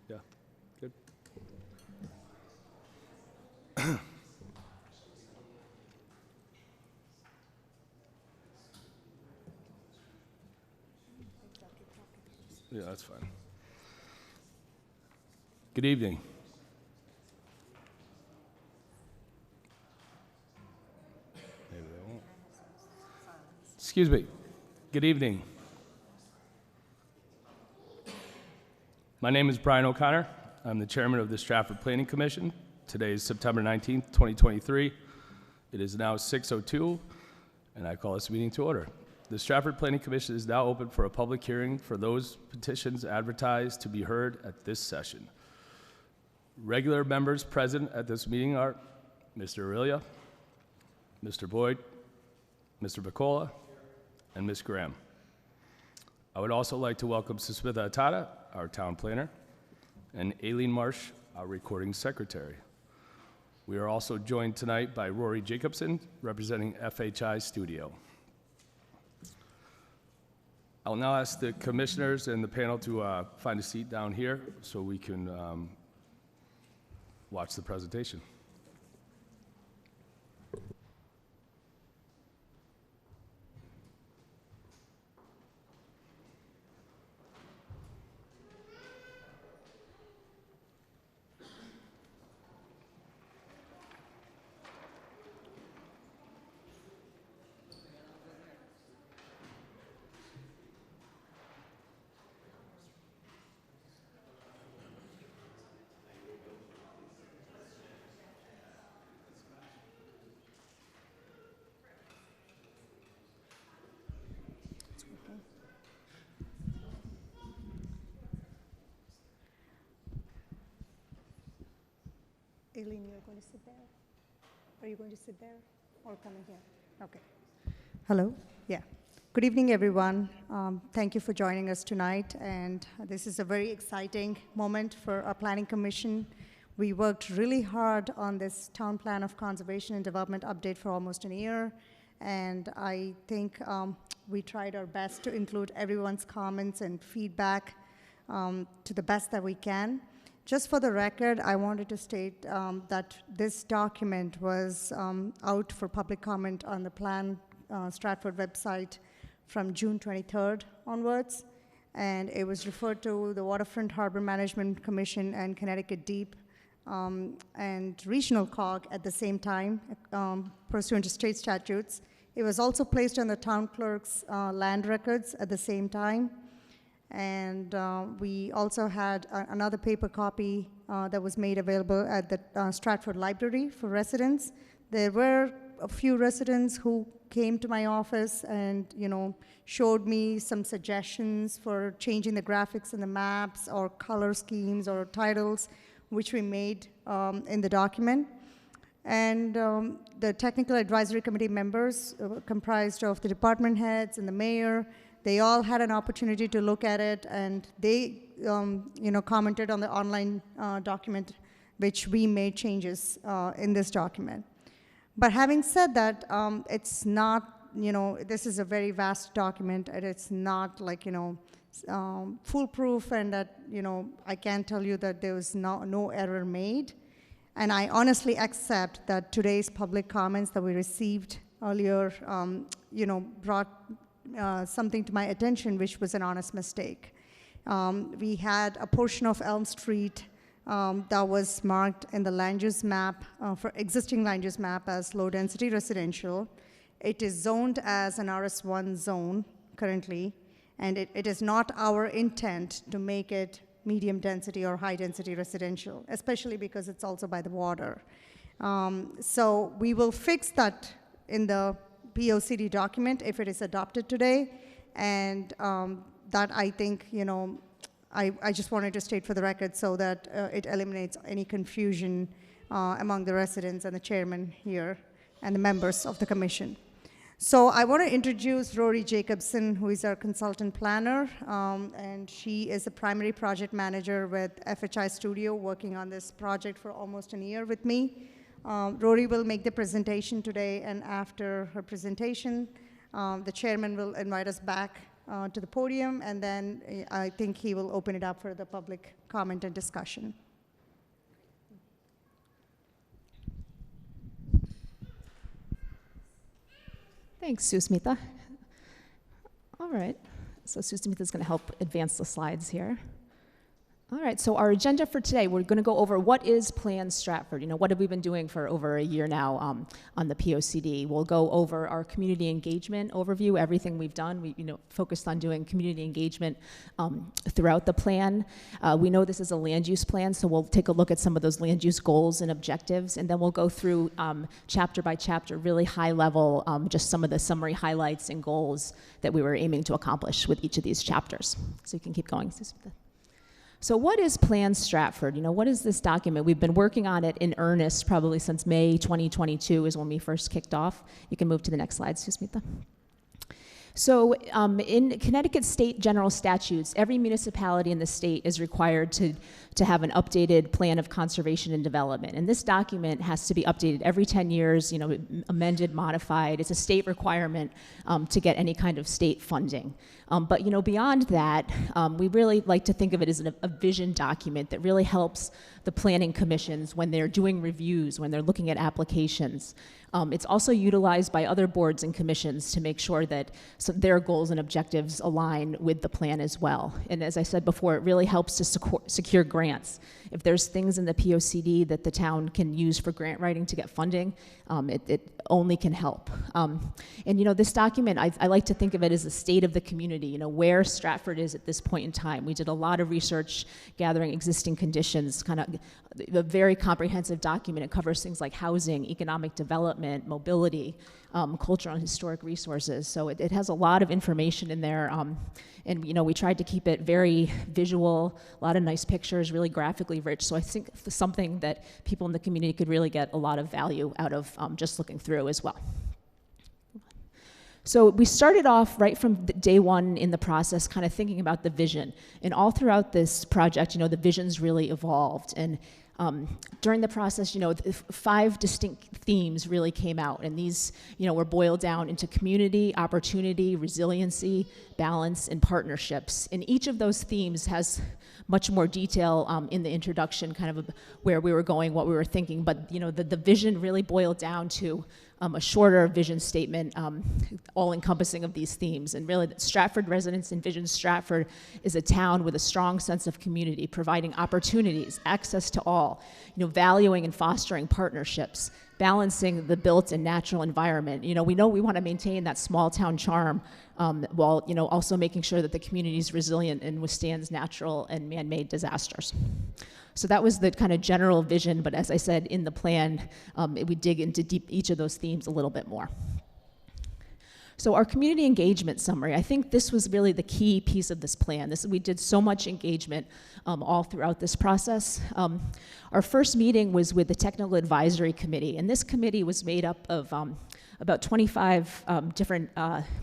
Yeah, good. Yeah, that's fine. Good evening. Maybe they won't. Excuse me. Good evening. My name is Brian O'Connor. I'm the chairman of the Stratford Planning Commission. Today is September 19th, 2023. It is now 6:02, and I call this meeting to order. The Stratford Planning Commission is now open for a public hearing for those petitions advertised to be heard at this session. Regular members present at this meeting are Mr. Aurelia, Mr. Boyd, Mr. Bacola, and Ms. Graham. I would also like to welcome Susmitha Atada, our town planner, and Aileen Marsh, our recording secretary. We are also joined tonight by Rory Jacobson, representing FHI Studio. I'll now ask the commissioners and the panel to find a seat down here so we can watch the presentation. Aileen, you're going to sit there? Are you going to sit there or come in here? Okay. Hello? Yeah. Good evening, everyone. Thank you for joining us tonight. And this is a very exciting moment for our Planning Commission. We worked really hard on this Town Plan of Conservation and Development update for almost a year. And I think we tried our best to include everyone's comments and feedback to the best that we can. Just for the record, I wanted to state that this document was out for public comment on the Plan Stratford website from June 23rd onwards, and it was referred to the Waterfront Harbor Management Commission and Connecticut Deep and Regional COG at the same time, pursuant to state statutes. It was also placed on the town clerk's land records at the same time. And we also had another paper copy that was made available at the Stratford Library for residents. There were a few residents who came to my office and, showed me some suggestions for changing the graphics in the maps or color schemes or titles, which we made in the document. And the technical advisory committee members comprised of the department heads and the mayor. They all had an opportunity to look at it, and they, commented on the online document, which we made changes in this document. But having said that, it's not, this is a very vast document, and it's not like, foolproof, and that, I can tell you that there was no error made. And I honestly accept that today's public comments that we received earlier, brought something to my attention, which was an honest mistake. We had a portion of Elm Street that was marked in the land use map, for existing land use map as low density residential. It is zoned as an RS1 zone currently, and it is not our intent to make it medium density or high density residential, especially because it's also by the water. So we will fix that in the POCD document if it is adopted today, and that I think, I just wanted to state for the record so that it eliminates any confusion among the residents and the chairman here and the members of the commission. So I want to introduce Rory Jacobson, who is our consultant planner, and she is a primary project manager with FHI Studio, working on this project for almost a year with me. Rory will make the presentation today, and after her presentation, the chairman will invite us back to the podium, and then I think he will open it up for the public comment and discussion. Thanks, Susmita. All right, so Susmita is going to help advance the slides here. All right, so our agenda for today, we're going to go over what is Plan Stratford. You know, what have we been doing for over a year now on the POCD? We'll go over our community engagement overview, everything we've done. We, focused on doing community engagement throughout the plan. We know this is a land use plan, so we'll take a look at some of those land use goals and objectives, and then we'll go through chapter by chapter, really high level, just some of the summary highlights and goals that we were aiming to accomplish with each of these chapters. So you can keep going, Susmita. So what is Plan Stratford? What is this document? We've been working on it in earnest probably since May 2022 is when we first kicked off. You can move to the next slide, Susmita. So in Connecticut state general statutes, every municipality in the state is required to have an updated plan of conservation and development. And this document has to be updated every 10 years, amended, modified. It's a state requirement to get any kind of state funding. But beyond that, we really like to think of it as a vision document that really helps the planning commissions when they're doing reviews, when they're looking at applications. It's also utilized by other boards and commissions to make sure that their goals and objectives align with the plan as well. And as I said before, it really helps to secure grants. If there's things in the POCD that the town can use for grant writing to get funding, it only can help. And this document, I like to think of it as a state of the community, where Stratford is at this point in time. We did a lot of research gathering existing conditions, kind of a very comprehensive document. It covers things like housing, economic development, mobility, cultural and historic resources. So it has a lot of information in there. And we tried to keep it very visual, a lot of nice pictures, really graphically rich. So I think it's something that people in the community could really get a lot of value out of just looking through as well. So we started off right from day one in the process, kind of thinking about the vision. And all throughout this project, the vision's really evolved. And during the process, 5 distinct themes really came out, and these, were boiled down into community, opportunity, resiliency, balance, and partnerships. And each of those themes has much more detail in the introduction, kind of where we were going, what we were thinking. But the vision really boiled down to a shorter vision statement, all-encompassing of these themes. And really, Stratford residents envision Stratford is a town with a strong sense of community, providing opportunities, access to all, valuing and fostering partnerships, balancing the built and natural environment. We know we want to maintain that small town charm while, also making sure that the community is resilient and withstands natural and man-made disasters. So that was the kind of general vision, but as I said, in the plan, we dig into each of those themes a little bit more. So our community engagement summary, I think this was really the key piece of this plan. We did so much engagement all throughout this process. Our first meeting was with the Technical Advisory Committee, and this committee was made up of about 25 different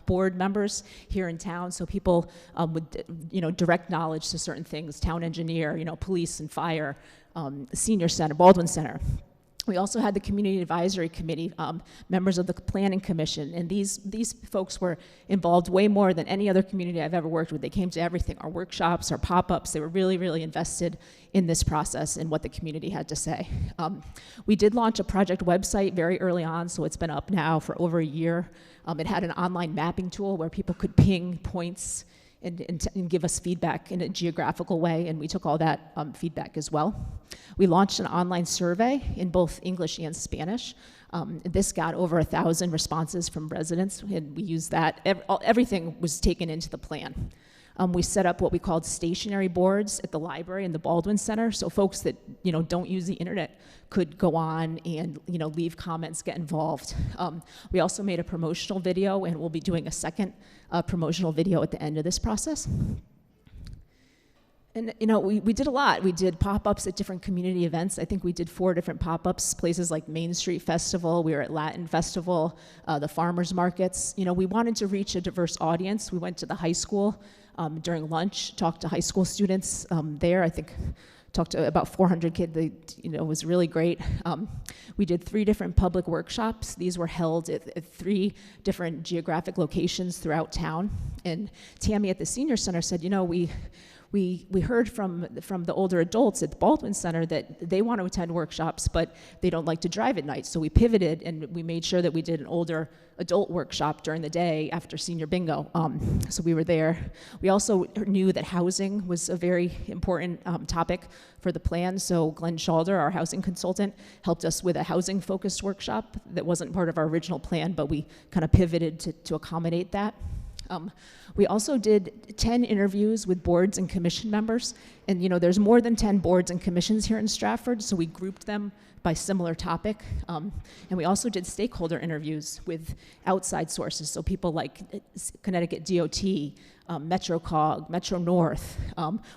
board members here in town, so people with direct knowledge to certain things, town engineer, police and fire, senior center, Baldwin Center. We also had the Community Advisory Committee, members of the Planning Commission, and these folks were involved way more than any other community I've ever worked with. They came to everything, our workshops, our pop-ups. They were really, really invested in this process and what the community had to say. We did launch a project website very early on, so it's been up now for over a year. It had an online mapping tool where people could ping points and give us feedback in a geographical way, and we took all that feedback as well. We launched an online survey in both English and Spanish. This got over 1,000 responses from residents, and we used that. Everything was taken into the plan. We set up what we called stationary boards at the library and the Baldwin Center, so folks that don't use the internet could go on and leave comments, get involved. We also made a promotional video, and we'll be doing a second promotional video at the end of this process. And we did a lot. We did pop-ups at different community events. I think we did 4 different pop-ups, places like Main Street Festival. We were at Latin Festival, the farmers markets. We wanted to reach a diverse audience. We went to the high school during lunch, talked to high school students there. I think talked to about 400 kids. It was really great. We did 3 different public workshops. These were held at 3 different geographic locations throughout town. And Tammy at the Senior Center said, we heard from the older adults at the Baldwin Center that they want to attend workshops, but they don't like to drive at night. So we pivoted and we made sure that we did an older adult workshop during the day after senior bingo. So we were there. We also knew that housing was a very important topic for the plan. So Glenn Shalder, our housing consultant, helped us with a housing-focused workshop that wasn't part of our original plan, but we kind of pivoted to accommodate that. We also did 10 interviews with boards and commission members, and there's more than 10 boards and commissions here in Stratford, so we grouped them by similar topic. And we also did stakeholder interviews with outside sources, so people like Connecticut DOT, MetroCog, Metro North.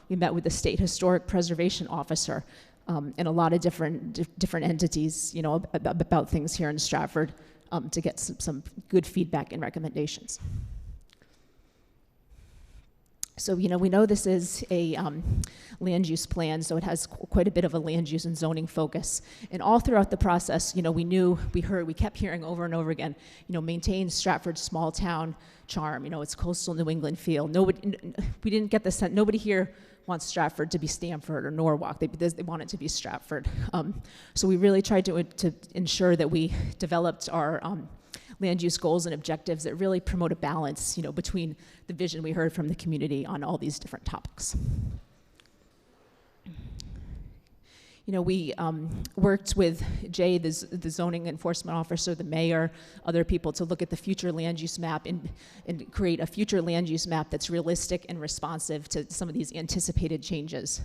We met with the State Historic Preservation Officer, and a lot of different entities, about things here in Stratford, to get some good feedback and recommendations. So, we know this is a land use plan, so it has quite a bit of a land use and zoning focus. And all throughout the process, we kept hearing over and over again, maintain Stratford's small town charm, its coastal New England feel. We didn't get the sense, nobody here wants Stratford to be Stamford or Norwalk. They want it to be Stratford. So we really tried to ensure that we developed our land use goals and objectives that really promote a balance, between the vision we heard from the community on all these different topics. We worked with Jay, the zoning enforcement officer, the mayor, other people to look at the future land use map and create a future land use map that's realistic and responsive to some of these anticipated changes.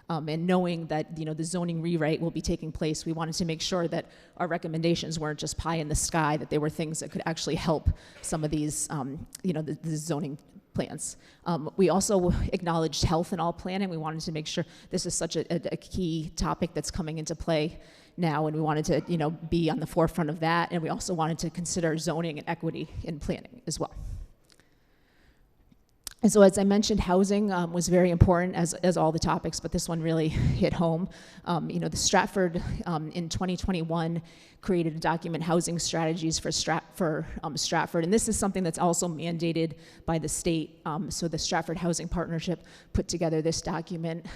And knowing that the zoning rewrite will be taking place, we wanted to make sure that our recommendations weren't just pie in the sky, that they were things that could actually help some of these, the zoning plans. We also acknowledged health in all planning. We wanted to make sure this is such a key topic that's coming into play now, and we wanted to be on the forefront of that. And we also wanted to consider zoning and equity in planning as well. And so, as I mentioned, housing was very important, as all the topics, but this one really hit home. The Stratford in 2021 created a document, Housing Strategies for Stratford, and this is something that's also mandated by the state. So the Stratford Housing Partnership put together this document.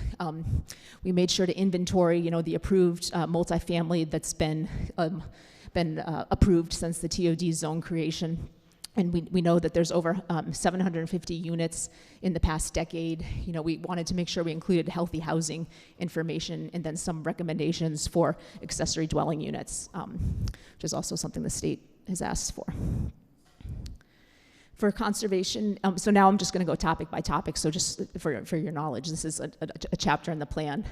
We made sure to inventory, the approved multifamily that's been approved since the TOD zone creation. And we know that there's over 750 units in the past decade. We wanted to make sure we included healthy housing information and then some recommendations for accessory dwelling units, which is also something the state has asked for. For conservation, so now I'm just going to go topic by topic, so just for your knowledge, this is a chapter in the plan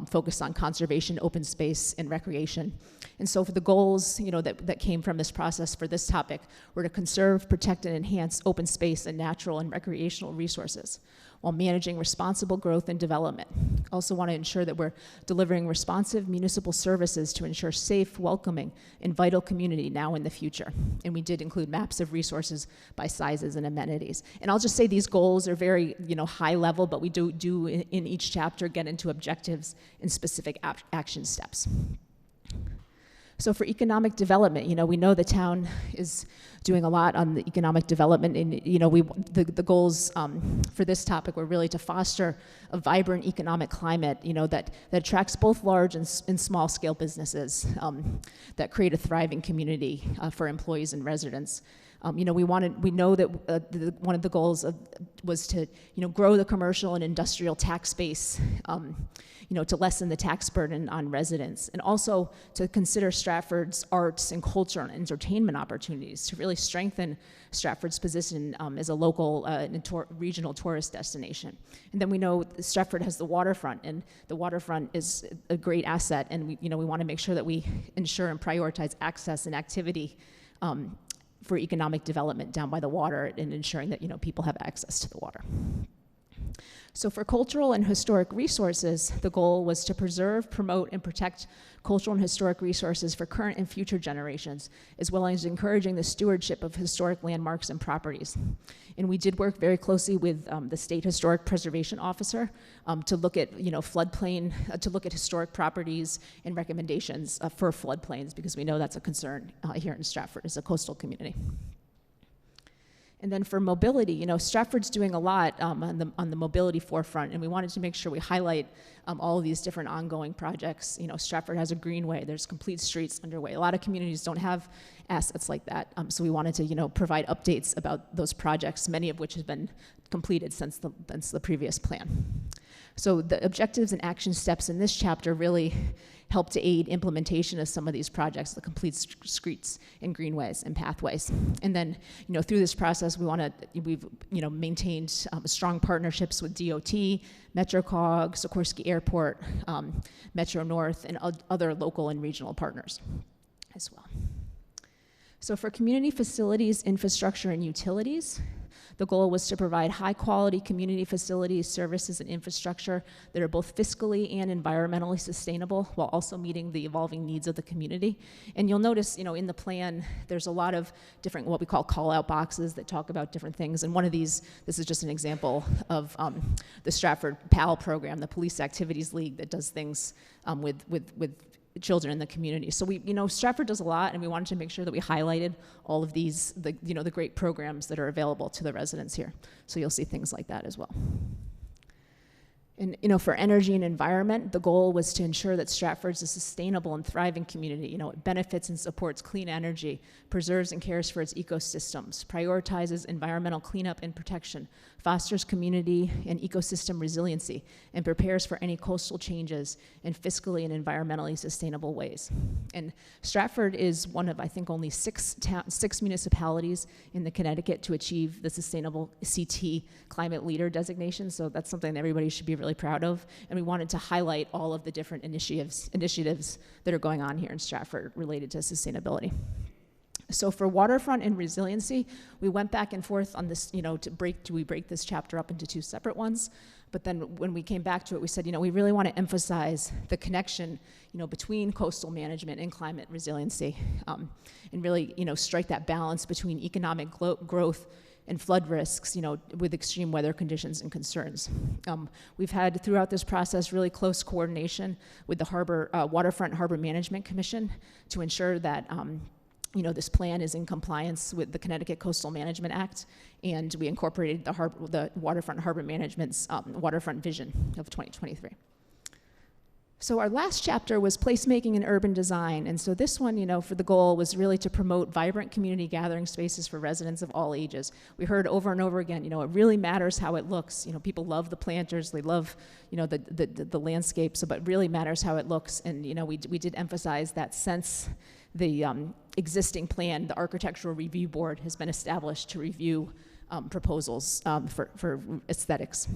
focused on conservation, open space, and recreation. And so for the goals, that came from this process for this topic were to conserve, protect, and enhance open space and natural and recreational resources while managing responsible growth and development. Also want to ensure that we're delivering responsive municipal services to ensure safe, welcoming, and vital community now and in the future. And we did include maps of resources by sizes and amenities. And I'll just say these goals are very, high level, but we do in each chapter get into objectives and specific action steps. So for economic development, we know the town is doing a lot on the economic development, and the goals for this topic were really to foster a vibrant economic climate, that attracts both large and small scale businesses, that create a thriving community for employees and residents. We know that one of the goals was to grow the commercial and industrial tax base, to lessen the tax burden on residents, and also to consider Stratford's arts and culture and entertainment opportunities to really strengthen Stratford's position as a local and regional tourist destination. And then we know Stratford has the waterfront, and the waterfront is a great asset, and we want to make sure that we ensure and prioritize access and activity for economic development down by the water and ensuring that people have access to the water. So for cultural and historic resources, the goal was to preserve, promote, and protect cultural and historic resources for current and future generations, as well as encouraging the stewardship of historic landmarks and properties. And we did work very closely with the State Historic Preservation Officer to look at, floodplain, to look at historic properties and recommendations for floodplains, because we know that's a concern here in Stratford as a coastal community. And then for mobility, Stratford's doing a lot on the mobility forefront, and we wanted to make sure we highlight all of these different ongoing projects. Stratford has a greenway, there's complete streets underway. A lot of communities don't have assets like that, so we wanted to, provide updates about those projects, many of which have been completed since the previous plan. So the objectives and action steps in this chapter really help to aid implementation of some of these projects, the complete streets and greenways and pathways. And then, through this process, we've maintained strong partnerships with DOT, MetroCog, Sikorsky Airport, Metro North, and other local and regional partners as well. So for community facilities, infrastructure, and utilities, the goal was to provide high-quality community facilities, services, and infrastructure that are both fiscally and environmentally sustainable while also meeting the evolving needs of the community. And you'll notice, in the plan, there's a lot of different, what we call call-out boxes that talk about different things. And one of these, this is just an example of the Stratford PAL program, the Police Activities League, that does things with children in the community. So Stratford does a lot, and we wanted to make sure that we highlighted all of these, the great programs that are available to the residents here. So you'll see things like that as well. And for energy and environment, the goal was to ensure that Stratford's a sustainable and thriving community. It benefits and supports clean energy, preserves and cares for its ecosystems, prioritizes environmental cleanup and protection, fosters community and ecosystem resiliency, and prepares for any coastal changes in fiscally and environmentally sustainable ways. And Stratford is one of, I think, only six municipalities in the Connecticut to achieve the Sustainable CT Climate Leader designation, so that's something that everybody should be really proud of. And we wanted to highlight all of the different initiatives that are going on here in Stratford related to sustainability. So for waterfront and resiliency, we went back and forth on this, do we break this chapter up into two separate ones? But then when we came back to it, we said, we really want to emphasize the connection, between coastal management and climate resiliency, and really, strike that balance between economic growth and flood risks, with extreme weather conditions and concerns. We've had, throughout this process, really close coordination with the Waterfront Harbor Management Commission to ensure that this plan is in compliance with the Connecticut Coastal Management Act, and we incorporated the Waterfront Harbor Management's waterfront vision of 2023. So our last chapter was placemaking and urban design, and so this one, for the goal was really to promote vibrant community gathering spaces for residents of all ages. We heard over and over again, it really matters how it looks. People love the planters, they love, the landscape, but it really matters how it looks, and we did emphasize that since the existing plan, the Architectural Review Board has been established to review proposals for aesthetics.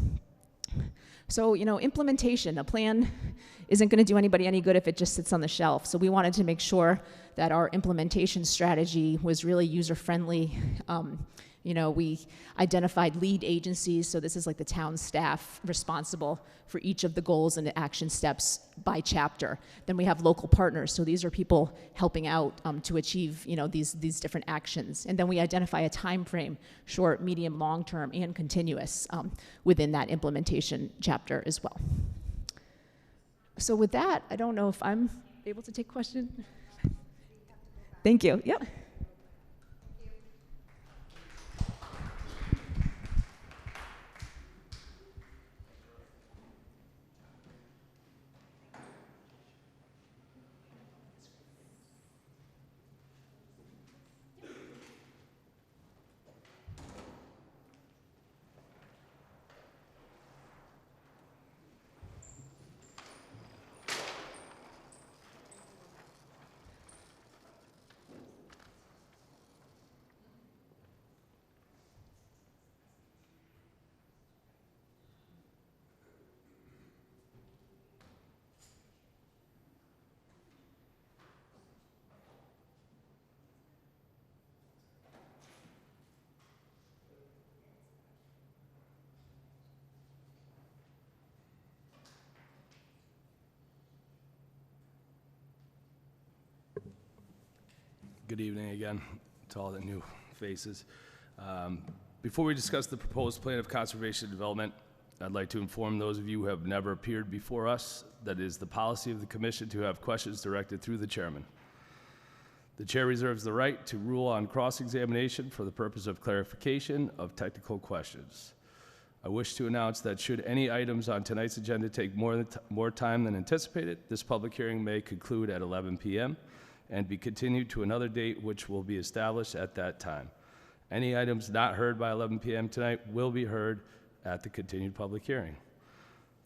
So, implementation, a plan isn't going to do anybody any good if it just sits on the shelf. So we wanted to make sure that our implementation strategy was really user-friendly. We identified lead agencies, so this is like the town staff responsible for each of the goals and the action steps by chapter. Then we have local partners, so these are people helping out to achieve these different actions. And then we identify a time frame, short, medium, long-term, and continuous within that implementation chapter as well. So with that, I don't know if I'm able to take questions. Thank you. Yep. Good evening again to all the new faces. Before we discuss the proposed plan of conservation and development, I'd like to inform those of you who have never appeared before us that it is the policy of the commission to have questions directed through the chairman. The chair reserves the right to rule on cross-examination for the purpose of clarification of technical questions. I wish to announce that should any items on tonight's agenda take more time than anticipated, this public hearing may conclude at 11 p.m. and be continued to another date which will be established at that time. Any items not heard by 11 p.m. tonight will be heard at the continued public hearing.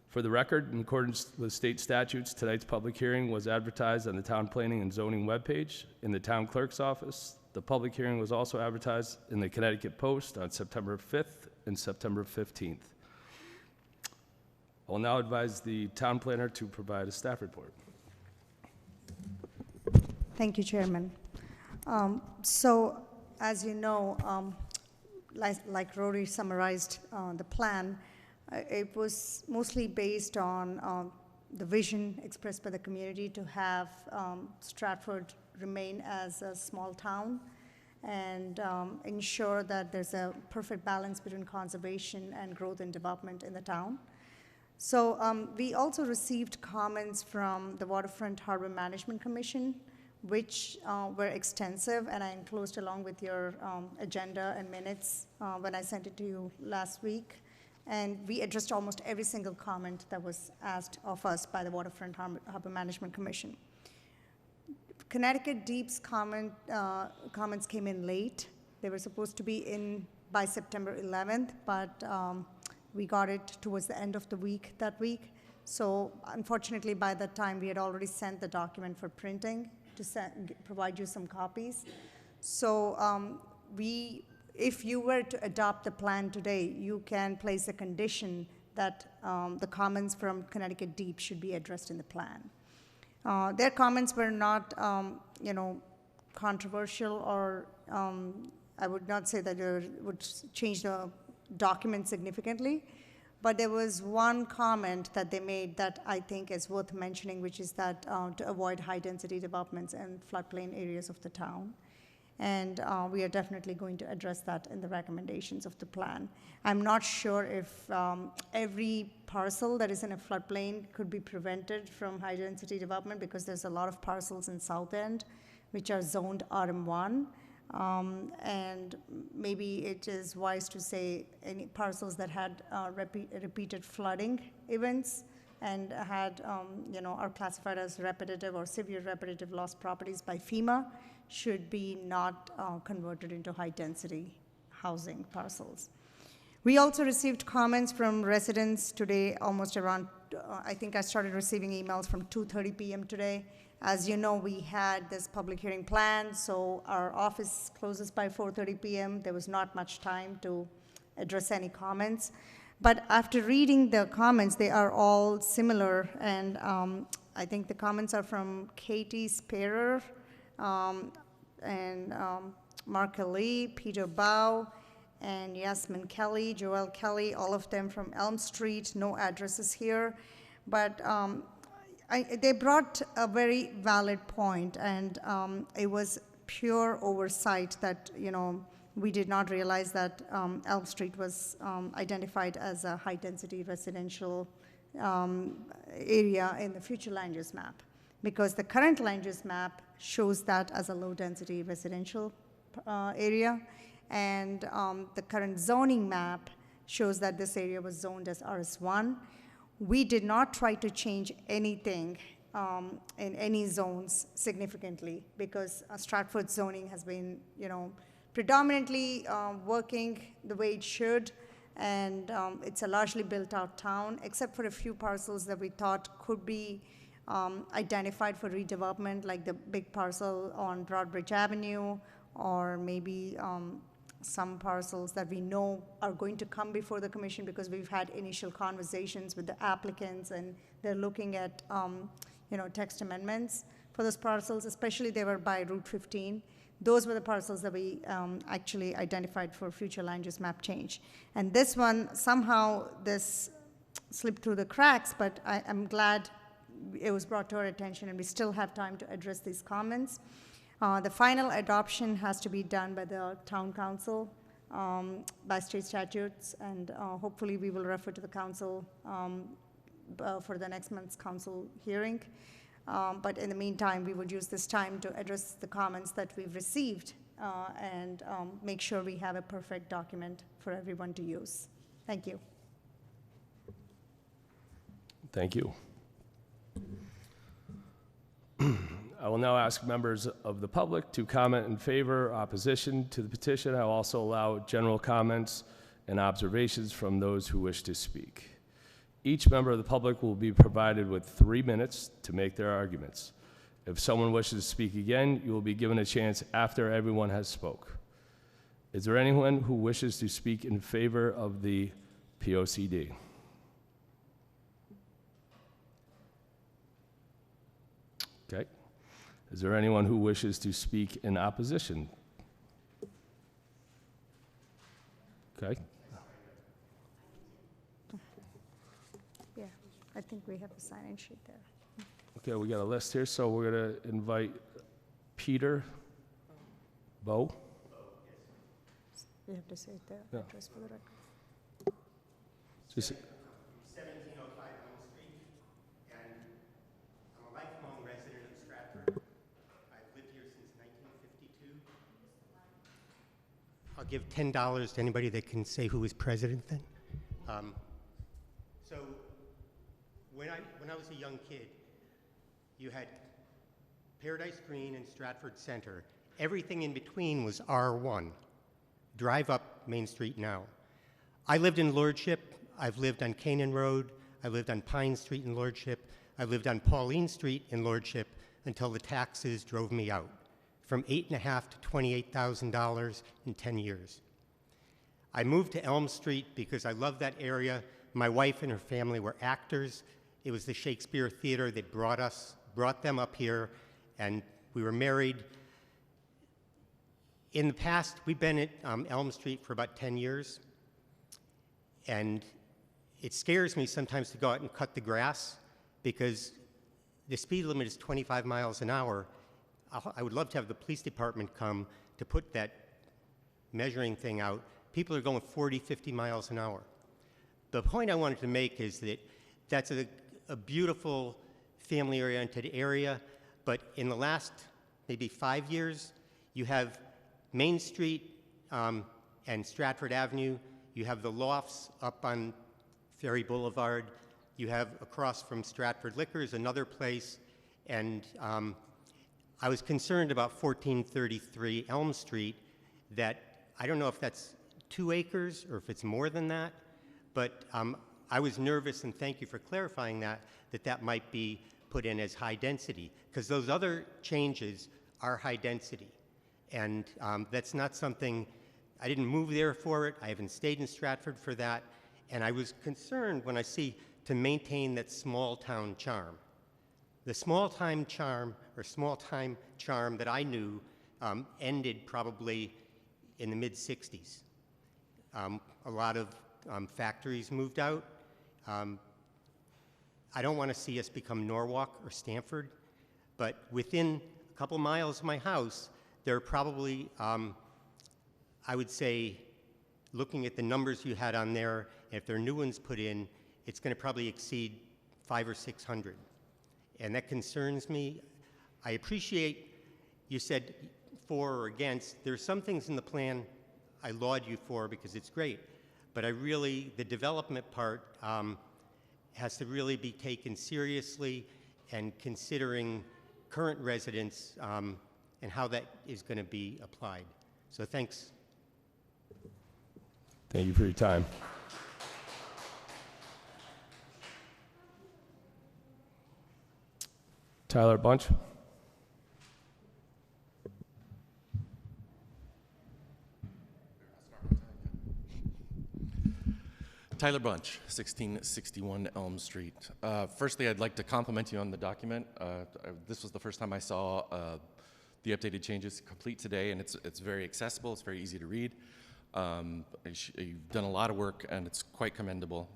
For the record, in accordance with state statutes, tonight's public hearing was advertised on the Town Planning and Zoning webpage, in the Town Clerk's office. The public hearing was also advertised in the Connecticut Post on September 5th and September 15th. I will now advise the Town Planner to provide a staff report. Thank you, Chairman. So, as you know, like Rory summarized the plan, it was mostly based on the vision expressed by the community to have Stratford remain as a small town and ensure that there's a perfect balance between conservation and growth and development in the town. So we also received comments from the Waterfront Harbor Management Commission, which were extensive, and I enclosed along with your agenda and minutes when I sent it to you last week. And we addressed almost every single comment that was asked of us by the Waterfront Harbor Management Commission. Connecticut Deep's comments came in late. They were supposed to be in by September 11th, but we got it towards the end of the week that week. So unfortunately, by that time, we had already sent the document for printing to provide you some copies. So if you were to adopt the plan today, you can place a condition that the comments from Connecticut Deep should be addressed in the plan. Their comments were not, controversial, or I would not say that it would change the document significantly. But there was one comment that they made that I think is worth mentioning, which is that to avoid high-density developments and floodplain areas of the town. And we are definitely going to address that in the recommendations of the plan. I'm not sure if every parcel that is in a floodplain could be prevented from high-density development, because there's a lot of parcels in South End which are zoned RM1. And maybe it is wise to say any parcels that had repeated flooding events and had, are classified as repetitive or severe repetitive lost properties by FEMA should be not converted into high-density housing parcels. We also received comments from residents today, almost around, I think I started receiving emails from 2:30 p.m. today. As you know, we had this public hearing planned, so our office closes by 4:30 p.m. There was not much time to address any comments. But after reading the comments, they are all similar, and I think the comments are from Katie Sparer, and Mark Lee, Peter Bow, and Yasmin Kelly, Joel Kelly, all of them from Elm Street, no addresses here. But they brought a very valid point, and it was pure oversight that, we did not realize that Elm Street was identified as a high-density residential area in the future land use map, because the current land use map shows that as a low-density residential area, and the current zoning map shows that this area was zoned as RS1. We did not try to change anything in any zones significantly, because Stratford zoning has been, predominantly working the way it should, and it's a largely built-out town, except for a few parcels that we thought could be identified for redevelopment, like the big parcel on Broadbridge Avenue, or maybe some parcels that we know are going to come before the commission, because we've had initial conversations with the applicants, and they're looking at text amendments for those parcels, especially they were by Route 15. Those were the parcels that we actually identified for future land use map change. And this one, somehow this slipped through the cracks, but I'm glad it was brought to our attention, and we still have time to address these comments. The final adoption has to be done by the town council by state statutes, and hopefully we will refer to the council for the next month's council hearing. But in the meantime, we would use this time to address the comments that we've received and make sure we have a perfect document for everyone to use. Thank you. Thank you. I will now ask members of the public to comment in favor or opposition to the petition. I will also allow general comments and observations from those who wish to speak. Each member of the public will be provided with 3 minutes to make their arguments. If someone wishes to speak again, you will be given a chance after everyone has spoke. Is there anyone who wishes to speak in favor of the POCD? Okay. Is there anyone who wishes to speak in opposition? Okay. Yeah, I think we have a sign-in sheet there. Okay, we got a list here, so we're going to invite Peter Bowe. You have to say the Yeah. address for the record. Just, 1705 Elm Street, and I'm a lifelong resident of Stratford. I've lived here since 1952. I'll give $10 to anybody that can say who was president then. So when I was a young kid, you had Paradise Green and Stratford Center. Everything in between was R1. Drive up Main Street now. I lived in Lordship. I've lived on Canaan Road. I lived on Pine Street in Lordship. I lived on Pauline Street in Lordship until the taxes drove me out, from $8,500 to $28,000 in 10 years. I moved to Elm Street because I loved that area. My wife and her family were actors. It was the Shakespeare Theater that brought them up here, and we were married. In the past, we've been at Elm Street for about 10 years, and it scares me sometimes to go out and cut the grass because the speed limit is 25 miles an hour. I would love to have the police department come to put that measuring thing out. People are going 40, 50 miles an hour. The point I wanted to make is that that's a beautiful family-oriented area, but in the last maybe 5 years, you have Main Street and Stratford Avenue. You have the lofts up on Ferry Boulevard. You have across from Stratford Liquors, another place. And I was concerned about 1433 Elm Street, that I don't know if that's 2 acres or if it's more than that, but I was nervous, and thank you for clarifying that might be put in as high density, because those other changes are high density. And that's not something, I didn't move there for it. I haven't stayed in Stratford for that. And I was concerned when I see to maintain that small town charm. The small time charm that I knew ended probably in the mid-'60s. A lot of factories moved out. I don't want to see us become Norwalk or Stamford, but within a couple miles of my house, there are probably, I would say, looking at the numbers you had on there, if there are new ones put in, it's going to probably exceed 500 or 600. And that concerns me. I appreciate you said for or against. There are some things in the plan I laud you for because it's great, but the development part has to really be taken seriously, and considering current residents and how that is going to be applied. So thanks. thank you for your time. Tyler Bunch. Tyler Bunch, 1661 Elm Street. Firstly, I'd like to compliment you on the document. This was the first time I saw the updated changes complete today, and it's very accessible, it's very easy to read. You've done a lot of work, and it's quite commendable.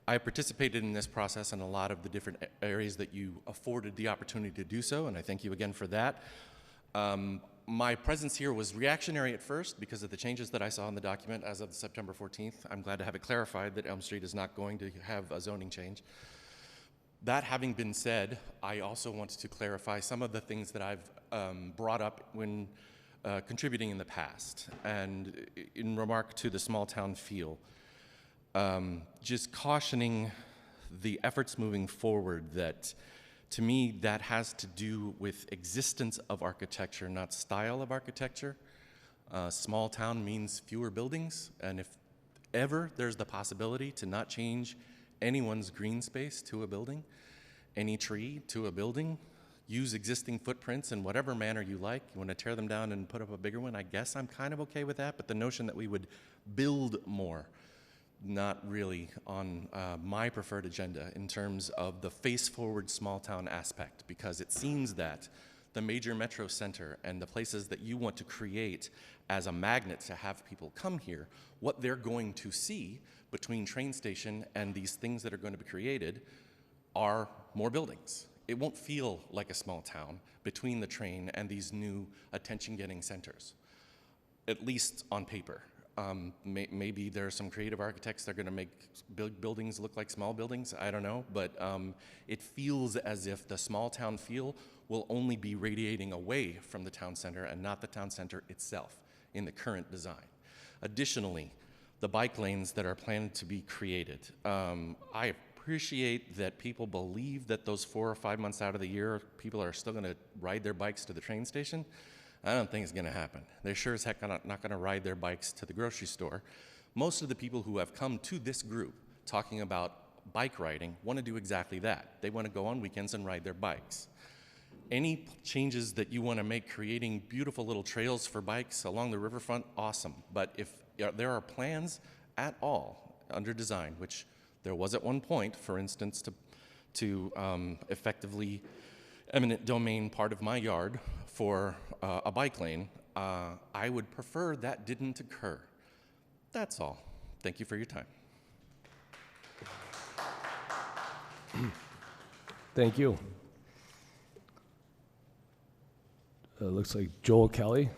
I participated in this process in a lot of the different areas that you afforded the opportunity to do so, and I thank you again for that. My presence here was reactionary at first because of the changes that I saw in the document as of September 14th. I'm glad to have it clarified that Elm Street is not going to have a zoning change. That having been said, I also want to clarify some of the things that I've brought up when contributing in the past. And in remark to the small town feel, just cautioning the efforts moving forward that, to me, that has to do with existence of architecture, not style of architecture. Small town means fewer buildings, and if ever there's the possibility to not change anyone's green space to a building, any tree to a building, use existing footprints in whatever manner you like. You want to tear them down and put up a bigger one, I guess I'm kind of okay with that, but the notion that we would build more, not really on my preferred agenda in terms of the face-forward small-town aspect, because it seems that the major metro center and the places that you want to create as a magnet to have people come here, what they're going to see between train station and these things that are going to be created are more buildings. It won't feel like a small town between the train and these new attention-getting centers, at least on paper. Maybe there are some creative architects that are going to make big buildings look like small buildings. I don't know, but it feels as if the small town feel will only be radiating away from the town center and not the town center itself in the current design. Additionally, the bike lanes that are planned to be created. I appreciate that people believe that those 4 or 5 months out of the year, people are still going to ride their bikes to the train station. I don't think it's going to happen. They're sure as heck not going to ride their bikes to the grocery store. Most of the people who have come to this group talking about bike riding want to do exactly that. They want to go on weekends and ride their bikes. Any changes that you want to make creating beautiful little trails for bikes along the riverfront, awesome. But if there are plans at all under design, which there was at one point, for instance, to effectively eminent domain part of my yard for a bike lane, I would prefer that didn't occur. That's all. Thank you for your time. Thank you. Looks like Joel Kelly.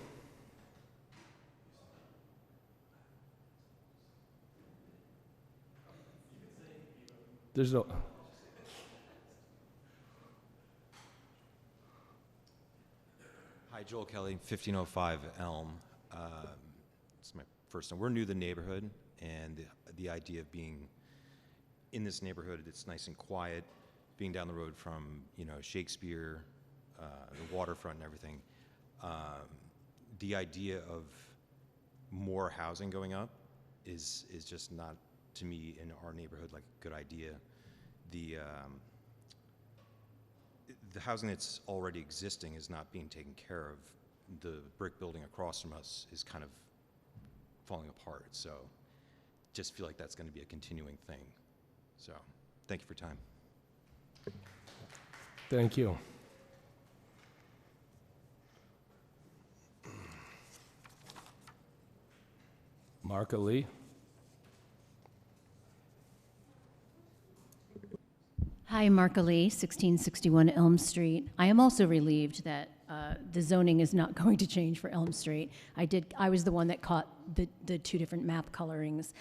There's no... Hi, Joel Kelly, 1505 Elm. It's my first time. We're new to the neighborhood, and the idea of being in this neighborhood, it's nice and quiet, being down the road from, Shakespeare, the waterfront and everything. The idea of more housing going up is just not, to me, in our neighborhood, like a good idea. The housing that's already existing is not being taken care of. The brick building across from us is kind of falling apart. So just feel like that's going to be a continuing thing. So thank you for your time. Thank you. Marka Lee. Hi, Marka Lee, 1661 Elm Street. I am also relieved that the zoning is not going to change for Elm Street. I was the one that caught the two different map colorings.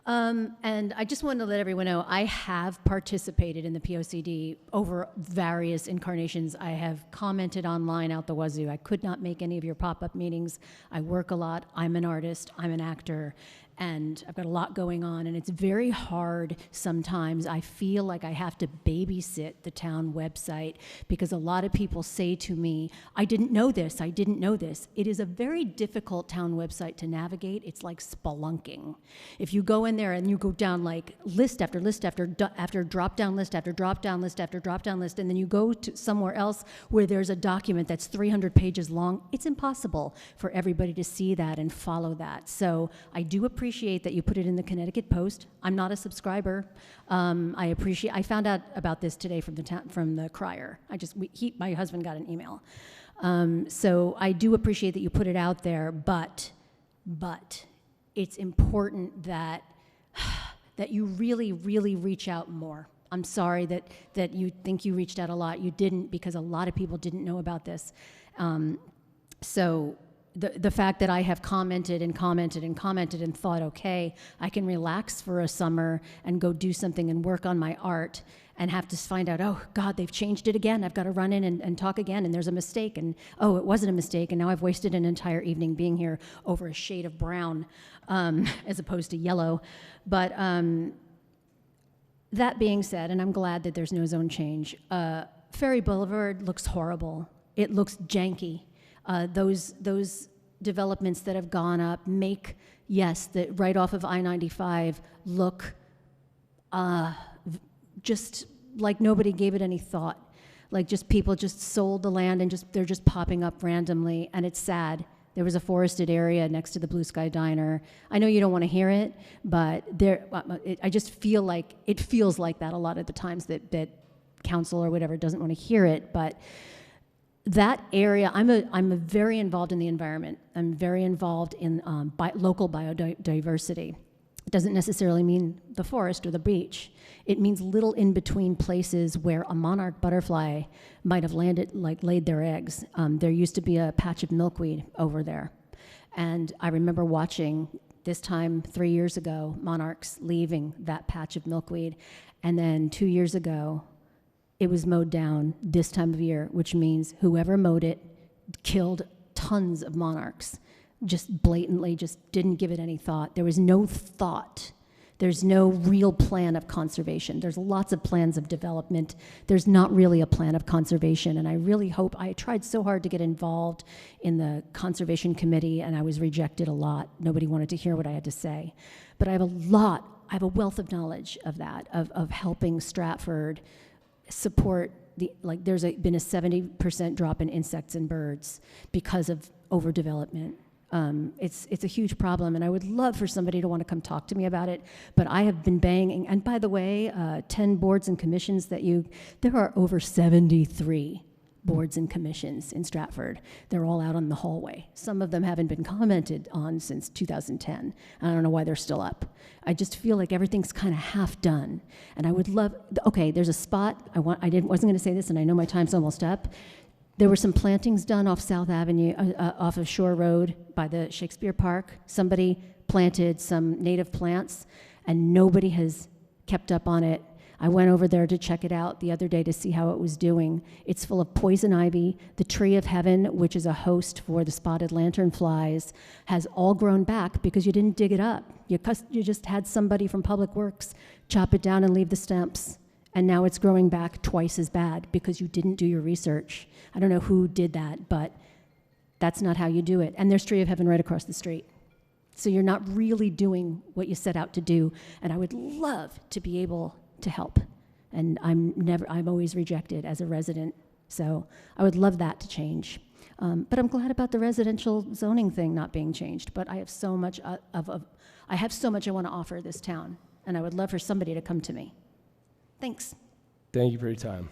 And I just wanted to let everyone know, I have participated in the POCD over various incarnations. I have commented online out the wazoo. I could not make any of your pop-up meetings. I work a lot. I'm an artist. I'm an actor. And I've got a lot going on, and it's very hard sometimes. I feel like I have to babysit the town website because a lot of people say to me, I didn't know this, I didn't know this. It is a very difficult town website to navigate. It's like spelunking. If you go in there and you go down like list after list after drop-down list after drop-down list after drop-down list, and then you go to somewhere else where there's a document that's 300 pages long, it's impossible for everybody to see that and follow that. So I do appreciate that you put it in the Connecticut Post. I'm not a subscriber. I found out about this today from the Crier. My husband got an email. So I do appreciate that you put it out there, but it's important that you really, really reach out more. I'm sorry that you think you reached out a lot. You didn't, because a lot of people didn't know about this. So the fact that I have commented and commented and commented and thought, okay, I can relax for a summer and go do something and work on my art, and have to find out, oh, God, they've changed it again. I've got to run in and talk again, and there's a mistake, and oh, it wasn't a mistake, and now I've wasted an entire evening being here over a shade of brown as opposed to yellow. But that being said, and I'm glad that there's no zone change, Ferry Boulevard looks horrible. It looks janky. Those developments that have gone up make, yes, the right off of I-95 look just like nobody gave it any thought. Like just people just sold the land and they're just popping up randomly, and it's sad. There was a forested area next to the Blue Sky Diner. I know you don't want to hear it, but I just feel like it feels like that a lot of the times that council or whatever doesn't want to hear it. But that area, I'm very involved in the environment. I'm very involved in local biodiversity. It doesn't necessarily mean the forest or the beach. It means little in-between places where a monarch butterfly might have landed, like laid their eggs. There used to be a patch of milkweed over there. And I remember watching, this time 3 years ago, monarchs leaving that patch of milkweed. And then 2 years ago, it was mowed down this time of year, which means whoever mowed it killed tons of monarchs. Just blatantly, just didn't give it any thought. There was no thought. There's no real plan of conservation. There's lots of plans of development. There's not really a plan of conservation, and I really hope, I tried so hard to get involved in the conservation committee, and I was rejected a lot. Nobody wanted to hear what I had to say. But I have a wealth of knowledge of that, of helping Stratford support there's been a 70% drop in insects and birds because of overdevelopment. It's a huge problem, and I would love for somebody to want to come talk to me about it, but I have been banging, and by the way, 10 boards and commissions there are over 73 boards and commissions in Stratford. They're all out on the hallway. Some of them haven't been commented on since 2010. I don't know why they're still up. I just feel like everything's kind of half done, and I would love, okay, there's a spot, wasn't going to say this, and I know my time's almost up. There were some plantings done off South Avenue, off of Shore Road by the Shakespeare Park. Somebody planted some native plants, and nobody has kept up on it. I went over there to check it out the other day to see how it was doing. It's full of poison ivy. The tree of heaven, which is a host for the spotted lanternflies, has all grown back because you didn't dig it up. You just had somebody from Public Works chop it down and leave the stumps. And now it's growing back twice as bad because you didn't do your research. I don't know who did that, but that's not how you do it. And there's Tree of Heaven right across the street. So you're not really doing what you set out to do. And I would love to be able to help. And I'm always rejected as a resident. So I would love that to change. But I'm glad about the residential zoning thing not being changed. But I have so much I want to offer this town. And I would love for somebody to come to me. Thanks. Thank you for your time.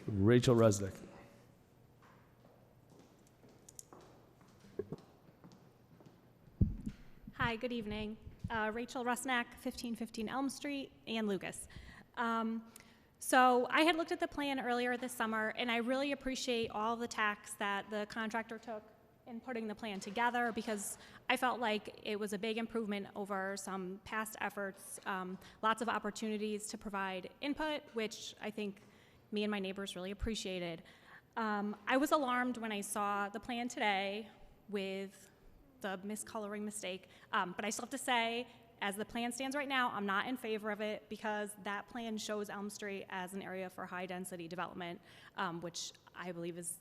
Rachel Resnick. Hi, good evening. Rachel Rusnak, 1515 Elm Street, and Lucas. So I had looked at the plan earlier this summer, and I really appreciate all the tacks that the contractor took in putting the plan together, because I felt like it was a big improvement over some past efforts, lots of opportunities to provide input, which I think me and my neighbors really appreciated. I was alarmed when I saw the plan today with the miscoloring mistake, but I still have to say, as the plan stands right now, I'm not in favor of it, because that plan shows Elm Street as an area for high-density development, which I believe is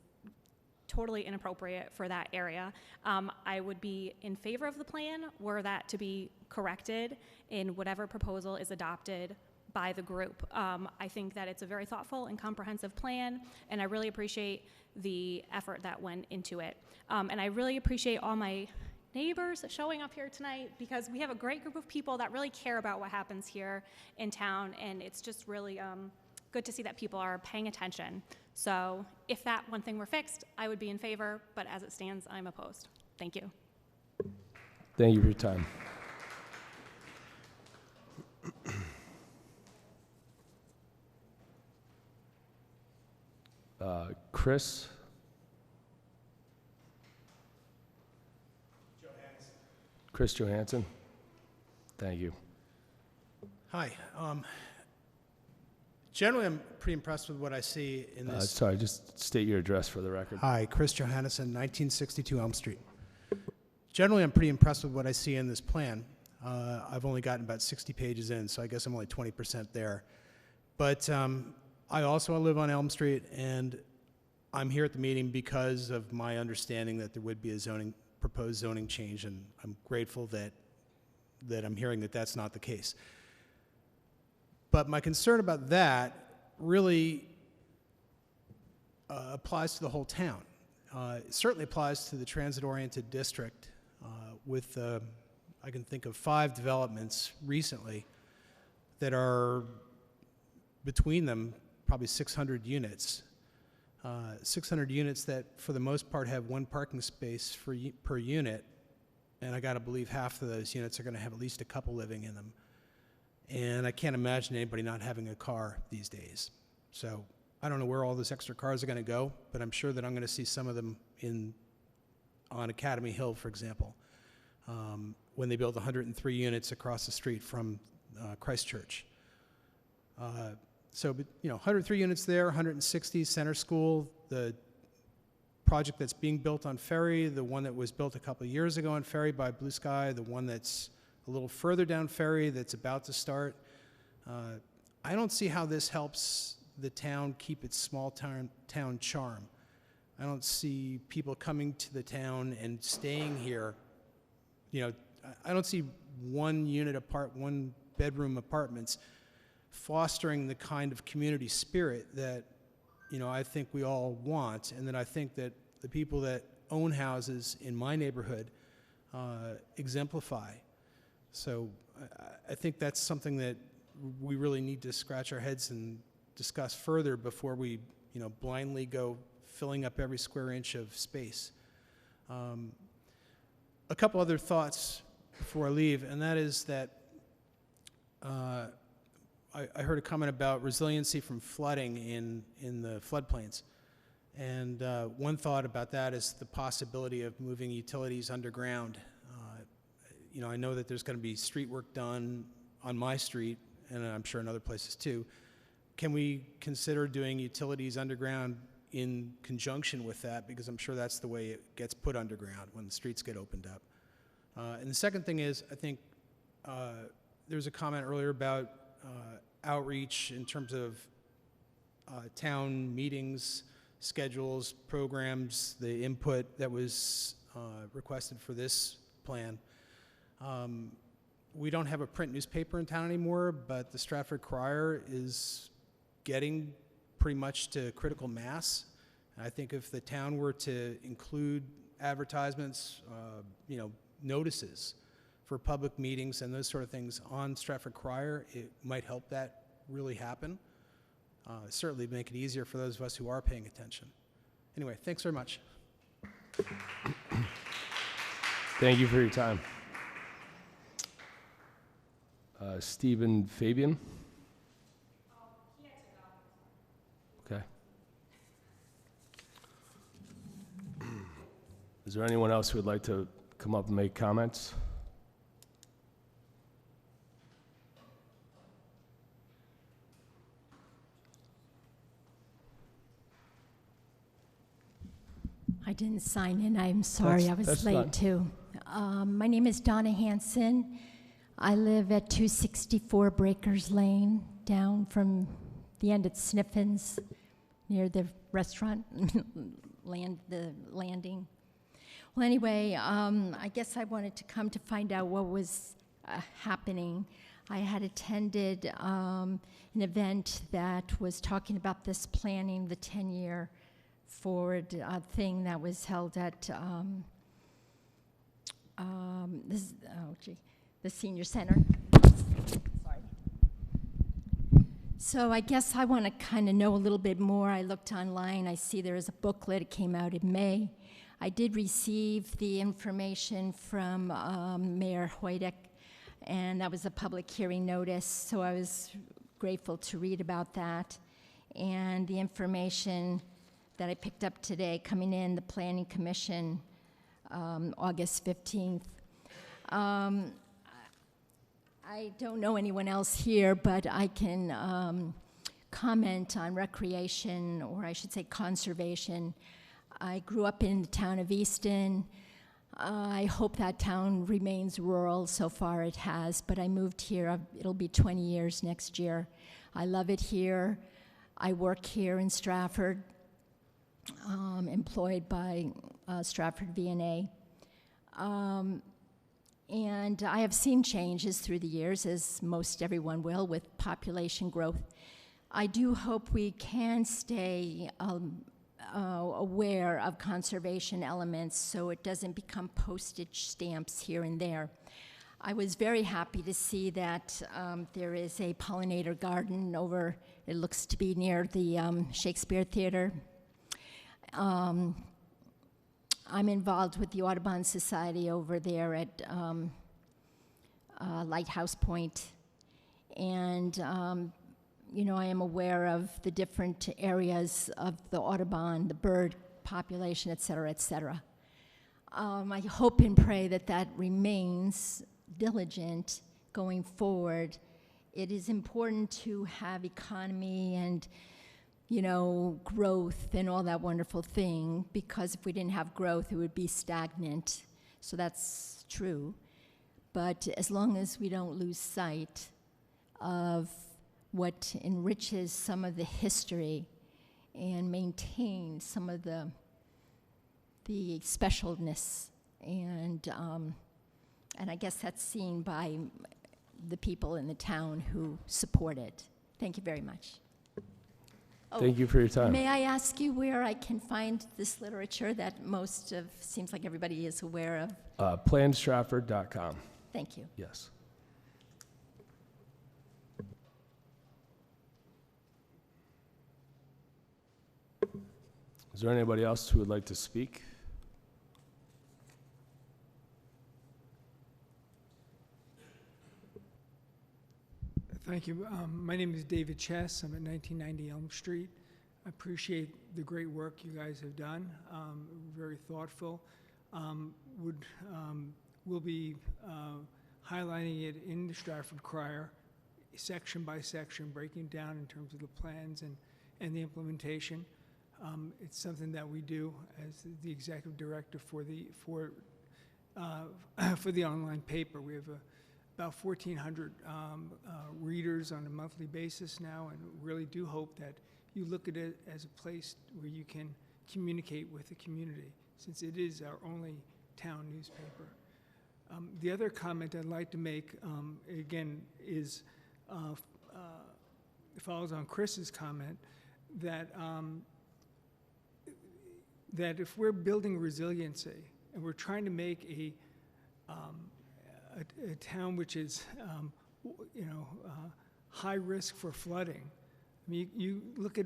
totally inappropriate for that area. I would be in favor of the plan were that to be corrected in whatever proposal is adopted by the group. I think that it's a very thoughtful and comprehensive plan, and I really appreciate the effort that went into it. And I really appreciate all my neighbors showing up here tonight, because we have a great group of people that really care about what happens here in town, and it's just really good to see that people are paying attention. So if that one thing were fixed, I would be in favor, but as it stands, I'm opposed. Thank you. Thank you for your time. Chris. Chris Johansson. Thank you. Hi. Generally, I'm pretty impressed with what I see in this. Sorry, just state your address for the record. Hi, Chris Johansson, 1962 Elm Street. Generally, I'm pretty impressed with what I see in this plan. I've only gotten about 60 pages in, so I guess I'm only 20% there. But I also live on Elm Street, and I'm here at the meeting because of my understanding that there would be a proposed zoning change, and I'm grateful that I'm hearing that that's not the case. But my concern about that really applies to the whole town. It certainly applies to the transit-oriented district with, I can think of 5 developments recently that are, between them, probably 600 units. 600 units that, for the most part, have 1 parking space per unit, and I gotta believe half of those units are gonna have at least a couple living in them. And I can't imagine anybody not having a car these days. So I don't know where all those extra cars are going to go, but I'm sure that I'm going to see some of them on Academy Hill, for example, when they build 103 units across the street from Christchurch. So, 103 units there, 160 Center School, the project that's being built on Ferry, the one that was built a couple of years ago on Ferry by Blue Sky, the one that's a little further down Ferry that's about to start. I don't see how this helps the town keep its small town charm. I don't see people coming to the town and staying here. I don't see one bedroom apartments fostering the kind of community spirit that, I think we all want, and that I think that the people that own houses in my neighborhood exemplify. So I think that's something that we really need to scratch our heads and discuss further before we, blindly go filling up every square inch of space. A couple other thoughts before I leave, and that is that I heard a comment about resiliency from flooding in the floodplains. And one thought about that is the possibility of moving utilities underground. I know that there's going to be street work done on my street, and I'm sure in other places too. Can we consider doing utilities underground in conjunction with that? Because I'm sure that's the way it gets put underground when the streets get opened up. And the second thing is, I think there was a comment earlier about outreach in terms of town meetings, schedules, programs, the input that was requested for this plan. We don't have a print newspaper in town anymore, but the Stratford Crier is getting pretty much to critical mass. I think if the town were to include advertisements, notices for public meetings and those sort of things on Stratford Crier, it might help that really happen. Certainly make it easier for those of us who are paying attention. Anyway, thanks very much. Thank you for your time. Stephen Fabian. Okay. Is there anyone else who would like to come up and make comments? I didn't sign in. I'm sorry. I was late fine. too. My name is Donna Hanson. I live at 264 Breakers Lane, down from the end at Sniffen's, near the restaurant, the landing. Well, anyway, I guess I wanted to come to find out what was happening. I had attended an event that was talking about this planning, the 10-year forward thing that was held at the senior center. Sorry. So I guess I want to kind of know a little bit more. I looked online. I see there is a booklet. It came out in May. I did receive the information from Mayor Hoytek, and that was a public hearing notice, so I was grateful to read about that. And the information that I picked up today coming in the Planning Commission August 15th. I don't know anyone else here, but I can comment on recreation, or I should say conservation. I grew up in the town of Easton. I hope that town remains rural. So far it has, but I moved here. It'll be 20 years next year. I love it here. I work here in Stratford, employed by Stratford V&A. And I have seen changes through the years, as most everyone will, with population growth. I do hope we can stay aware of conservation elements so it doesn't become postage stamps here and there. I was very happy to see that there is a pollinator garden over, it looks to be near the Shakespeare Theater. I'm involved with the Audubon Society over there at Lighthouse Point, and you know, I am aware of the different areas of the Audubon, the bird population, et cetera, et cetera. I hope and pray that that remains diligent going forward. It is important to have economy and, you know, growth and all that wonderful thing, because if we didn't have growth, it would be stagnant. So that's true. But as long as we don't lose sight of what enriches some of the history and maintain some of the specialness, and I guess that's seen by the people in the town who support it. Thank you very much. Thank you for your time. May I ask you where I can find this literature that most of, seems like everybody is aware of? Planstratford.com. Thank you. Yes. Is there anybody else who would like to speak? Thank you. My name is David Chess. I'm at 1990 Elm Street. I appreciate the great work you guys have done. Very thoughtful. We'll be highlighting it in the Stratford Crier, section by section, breaking down in terms of the plans and the implementation. It's something that we do as the executive director for the online paper. We have about 1,400 readers on a monthly basis now, and really do hope that you look at it as a place where you can communicate with the community, since it is our only town newspaper. The other comment I'd like to make, again, is follows on Chris's comment that that if we're building resiliency and we're trying to make a town which is, high risk for flooding. I mean, you look at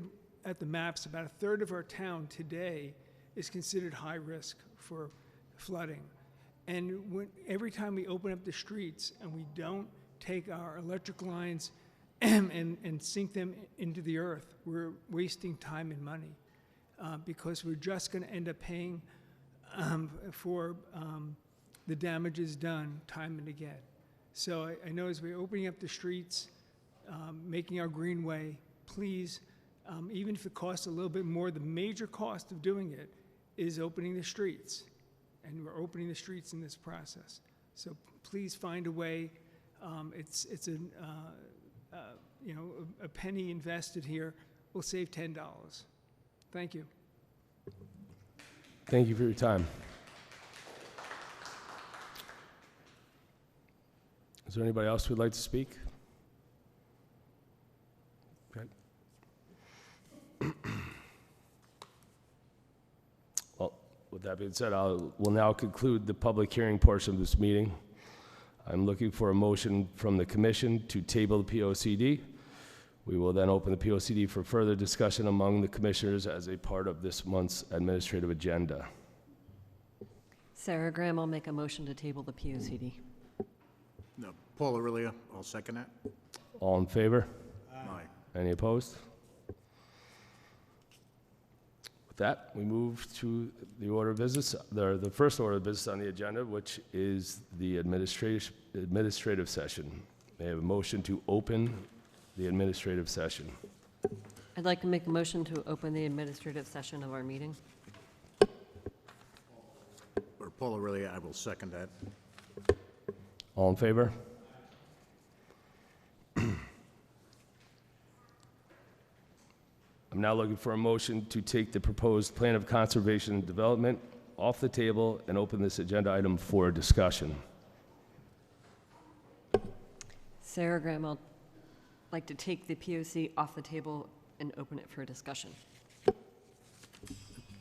the maps, about a third of our town today is considered high risk for flooding. And every time we open up the streets and we don't take our electric lines and sink them into the earth, we're wasting time and money because we're just going to end up paying for the damages done time and again. So I know as we're opening up the streets, making our greenway, please, even if it costs a little bit more, the major cost of doing it is opening the streets. And we're opening the streets in this process. So please find a way. It's a penny invested here will save $10. Thank you. Thank you for your time. Is there anybody else who would like to speak? Okay. Well, with that being said, we'll now conclude the public hearing portion of this meeting. I'm looking for a motion from the commission to table the POCD. We will then open the POCD for further discussion among the commissioners as a part of this month's administrative agenda. Sarah Graham will make a motion to table the POCD. No, Paul Aurelia, I'll second that. All in favor? Aye. Any opposed? With that, we move to the order of business, the first order of business on the agenda, which is the administrative session. May I have a motion to open the administrative session? I'd like to make a motion to open the administrative session of our meeting. Or Paul Aurelia, I will second that. All in favor? I'm now looking for a motion to take the proposed plan of conservation and development off the table and open this agenda item for discussion. Sarah Graham, I'd like to take the POC off the table and open it for discussion.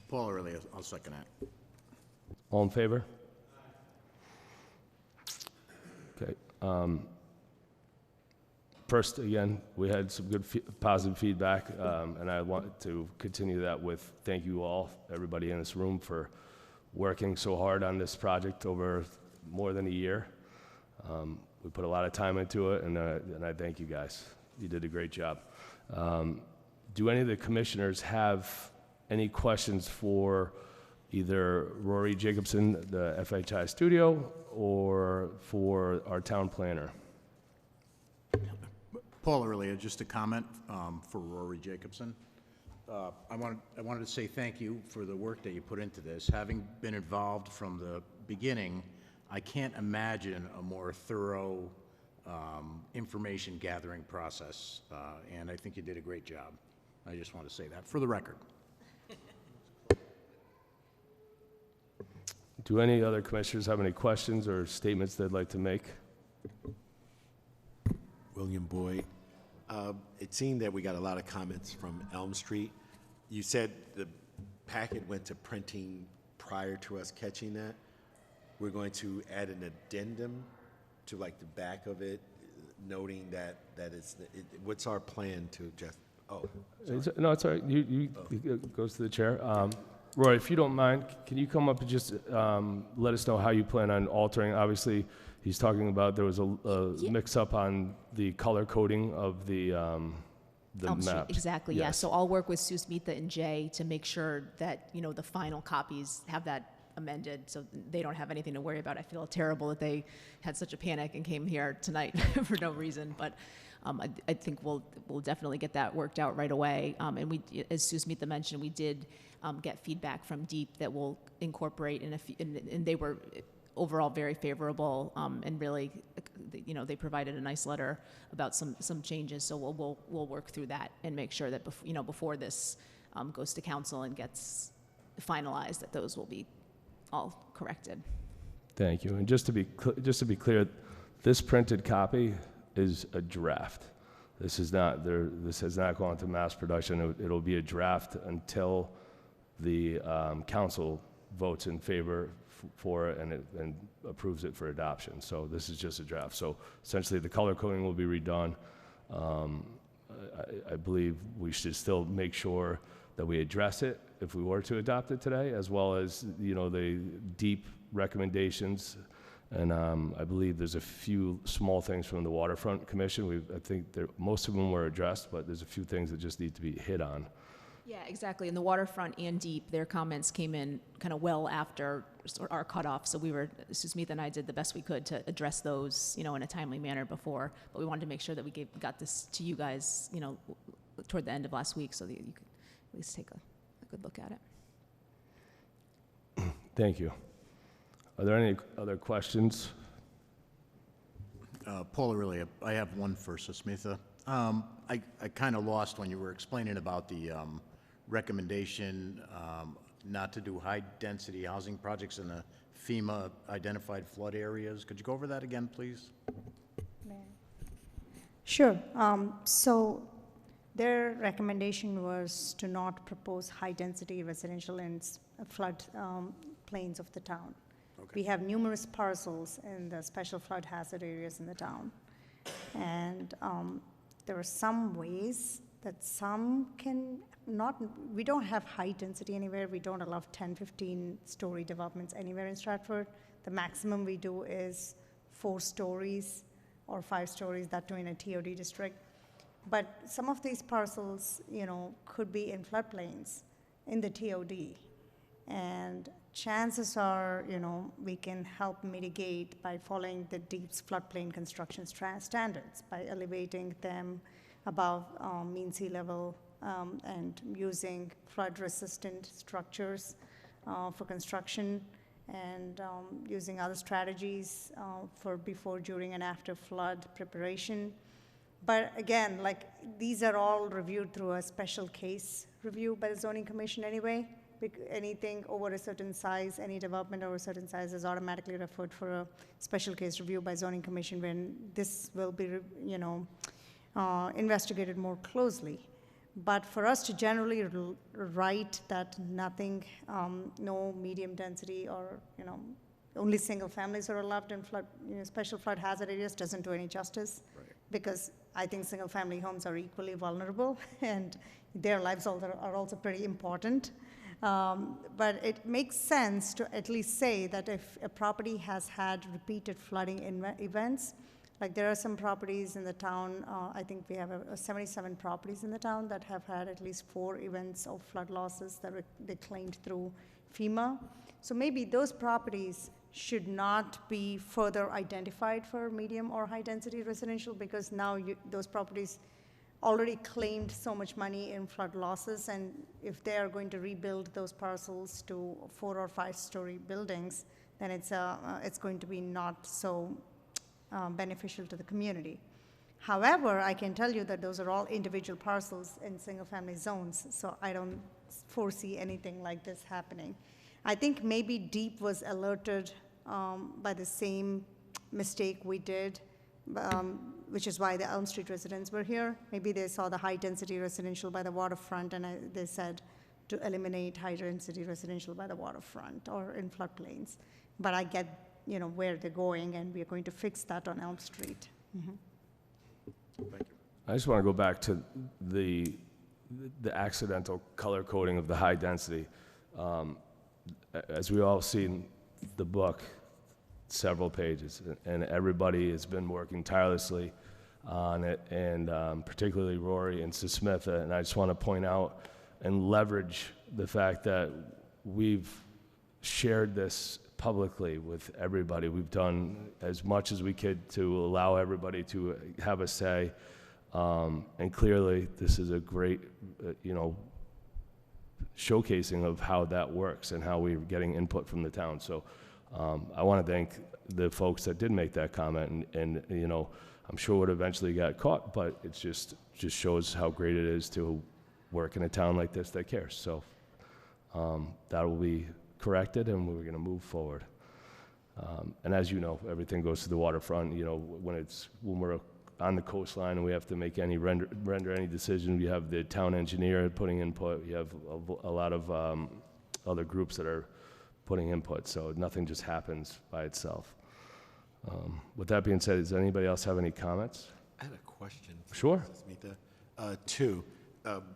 Paul Aurelia, I'll second that. All in favor? Okay. First, again, we had some good positive feedback, and I want to continue that with thank you all, everybody in this room, for working so hard on this project over more than a year. We put a lot of time into it, and I thank you guys. You did a great job. Do any of the commissioners have any questions for either Rory Jacobson, the FHI studio, or for our town planner? Paul Aurelia, just a comment for Rory Jacobson. I wanted to say thank you for the work that you put into this. Having been involved from the beginning, I can't imagine a more thorough information gathering process, and I think you did a great job. I just want to say that for the record. Do any other commissioners have any questions or statements they'd like to make? William Boyd. It seemed that we got a lot of comments from Elm Street. You said the packet went to printing prior to us catching that. We're going to add an addendum to like the back of it, noting that what's our plan to just, No, it's all right. It goes to the chair. Roy, if you don't mind, can you come up and just let us know how you plan on altering? Obviously, he's talking about there was a mix-up on the color coding of the Elm Street, map. exactly, yeah. So I'll work with Susmita and Jay to make sure that, the final copies have that amended so they don't have anything to worry about. I feel terrible that they had such a panic and came here tonight for no reason, but I think we'll definitely get that worked out right away. And we, as Susmita mentioned, we did get feedback from Deep that we'll incorporate, and they were overall very favorable, and really, they provided a nice letter about some changes. So we'll work through that and make sure that before this goes to council and gets finalized, that those will be all corrected. Thank you. And just to be clear, this printed copy is a draft. This has not gone to mass production. It'll be a draft until the council votes in favor for it and approves it for adoption. So this is just a draft. So essentially the color coding will be redone. I believe we should still make sure that we address it if we were to adopt it today, as well as, the deep recommendations. And I believe there's a few small things from the Waterfront Commission. I think most of them were addressed, but there's a few things that just need to be hit on. Yeah, exactly. And the Waterfront and Deep, their comments came in kind of well after our cutoff. So Susmita and I did the best we could to address those, in a timely manner before. But we wanted to make sure that we got this to you guys, toward the end of last week so that you could at least take a good look at it. Thank you. Are there any other questions? Paul Aurelia, I have one for Susmita. I kind of lost when you were explaining about the recommendation not to do high-density housing projects in the FEMA-identified flood areas. Could you go over that again, please? Sure. So their recommendation was to not propose high-density residential in flood plains of the town. Okay. We have numerous parcels in the special flood hazard areas in the town. And there are some ways that some can not, we don't have high density anywhere. We don't allow 10, 15-story developments anywhere in Stratford. The maximum we do is 4 stories or 5 stories, that too in a TOD district. But some of these parcels, could be in floodplains. in the TOD. And chances are, we can help mitigate by following the deep floodplain construction standards, by elevating them above mean sea level and using flood-resistant structures for construction, and using other strategies for before, during, and after flood preparation. But again, these are all reviewed through a special case review by the Zoning Commission anyway. Anything over a certain size, any development over a certain size is automatically referred for a special case review by Zoning Commission, when this will be, investigated more closely. But for us to generally write that nothing, no medium density or, only single families are allowed in flood, special flood hazard areas doesn't do any justice. Right. Because I think single family homes are equally vulnerable and their lives are also pretty important. But it makes sense to at least say that if a property has had repeated flooding events, like there are some properties in the town, I think we have 77 properties in the town that have had at least 4 events of flood losses that they claimed through FEMA. So maybe those properties should not be further identified for medium or high density residential, because now those properties already claimed so much money in flood losses, and if they are going to rebuild those parcels to 4 or 5 story buildings, then it's going to be not so beneficial to the community. However, I can tell you that those are all individual parcels in single family zones, so I don't foresee anything like this happening. I think maybe Deep was alerted by the same mistake we did, which is why the Elm Street residents were here. Maybe they saw the high-density residential by the waterfront, and they said to eliminate high-density residential by the waterfront or in floodplains. But I get, where they're going, and we're going to fix that on Elm Street. Mm-hmm. Thank you. I just want to go back to the accidental color coding of the high density. As we all see in the book, several pages, and everybody has been working tirelessly on it, and particularly Rory and Susmitha. And I just want to point out and leverage the fact that we've shared this publicly with everybody. We've done as much as we could to allow everybody to have a say, and clearly this is a great, showcasing of how that works and how we're getting input from the town. So I want to thank the folks that did make that comment, and I'm sure it would eventually get caught, but it just shows how great it is to work in a town like this that cares. So that will be corrected, and we're going to move forward. And as you know, everything goes to the waterfront. When we're on the coastline and we have to make any render any decision, we have the town engineer putting input. We have a lot of other groups that are putting input, so nothing just happens by itself. With that being said, does anybody else have any comments? I had a question. Sure. Susmitha. 2.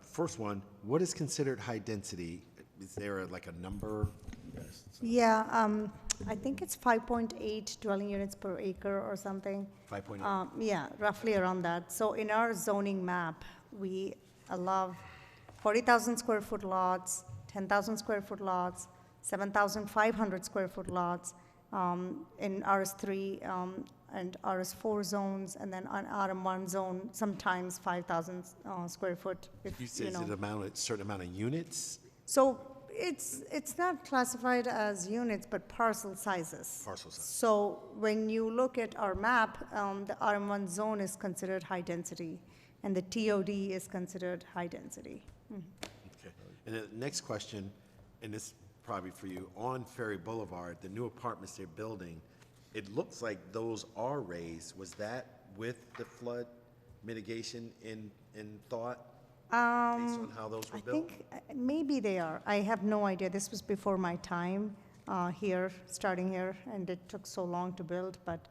First one, what is considered high density? Is there a number? Yes. Yeah, I think it's 5.8 dwelling units per acre or something. 5.8? Yeah, roughly around that. So in our zoning map, we allow 40,000 square foot lots, 10,000 square foot lots, 7,500 square foot lots in RS3 and RS4 zones, and then on RM1 zone, sometimes 5,000 square foot. If, you said a certain amount of units? So it's not classified as units, but parcel sizes. Parcel size. So when you look at our map, the RM1 zone is considered high density, and the TOD is considered high density. Okay. And the next question, and this probably for you, on Ferry Boulevard, the new apartments they're building, it looks like those are raised. Was that with the flood mitigation in thought? Based on how those were built? I think maybe they are. I have no idea. This was before my time starting here, and it took so long to build. But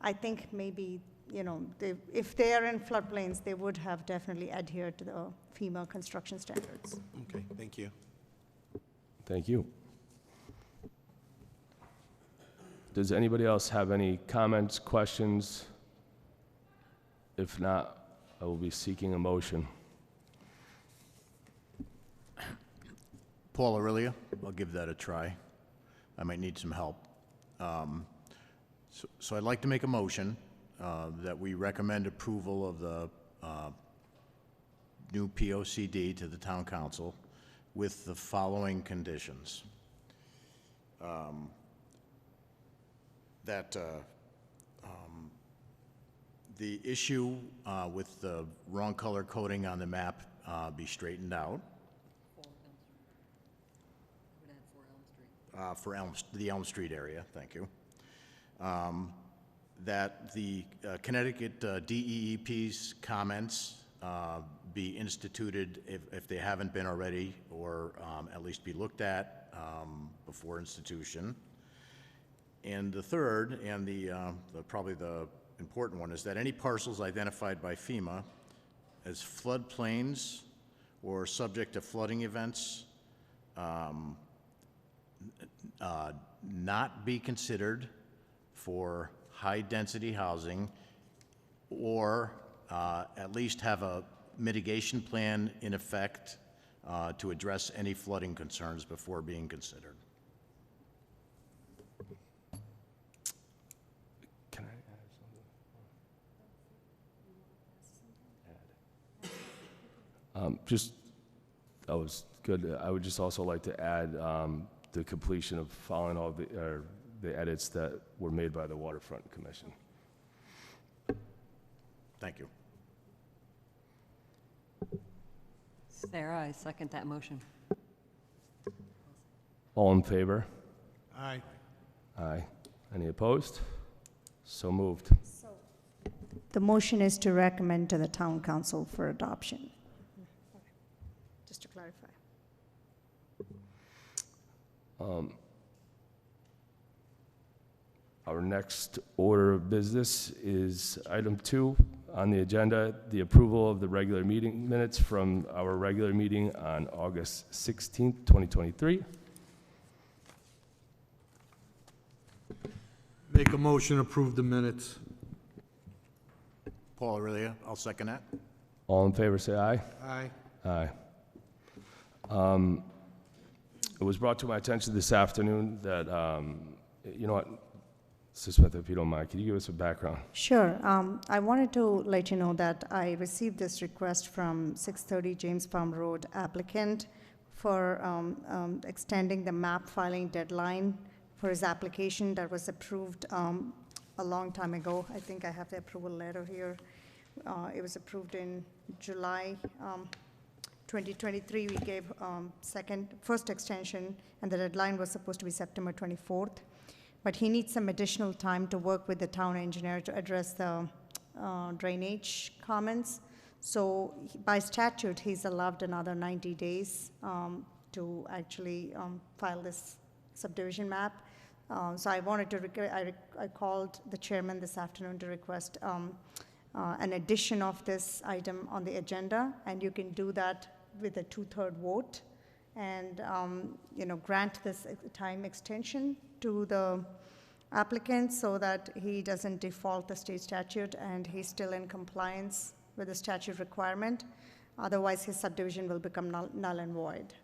I think maybe, if they are in floodplains, they would have definitely adhered to the FEMA construction standards. Okay, thank you. Thank you. Does anybody else have any comments, questions? If not, I will be seeking a motion. Paul Aurelia, I'll give that a try. I might need some help. So I'd like to make a motion that we recommend approval of the new POCD to the town council with the following conditions. That the issue with the wrong color coding on the map be straightened out. For the Elm Street area, thank you. That the Connecticut DEEP's comments be instituted if they haven't been already, or at least be looked at before institution. And the third, and probably the important one, is that any parcels identified by FEMA as floodplains or subject to flooding events not be considered for high-density housing, or at least have a mitigation plan in effect to address any flooding concerns before being considered. Can I add something? That was good. I would just also like to add the completion of following all the edits that were made by the Waterfront Commission. Thank you. Sarah, I second that motion. All in favor? Aye. Aye. Any opposed? So moved. The motion is to recommend to the town council for adoption. Just to clarify. Our next order of business is item 2 on the agenda, the approval of the regular meeting minutes from our regular meeting on August 16th, 2023. Make a motion to approve the minutes. Paul Aurelia, I'll second that. All in favor, say aye. Aye. Aye. It was brought to my attention this afternoon that, you know what, Mr. Smith, if you don't mind, can you give us a background? Sure. I wanted to let you know that I received this request from 630 James Farm Road applicant for extending the map filing deadline for his application that was approved a long time ago. I think I have the approval letter here. It was approved in July 2023. We gave first extension, and the deadline was supposed to be September 24th. But he needs some additional time to work with the town engineer to address the drainage comments. So by statute, he's allowed another 90 days to actually file this subdivision map. So I wanted to, I called the chairman this afternoon to request an addition of this item on the agenda, and you can do that with a 2/3 vote, and grant this time extension to the applicant so that he doesn't default the state statute and he's still in compliance with the statute requirement. Otherwise, his subdivision will become null and void.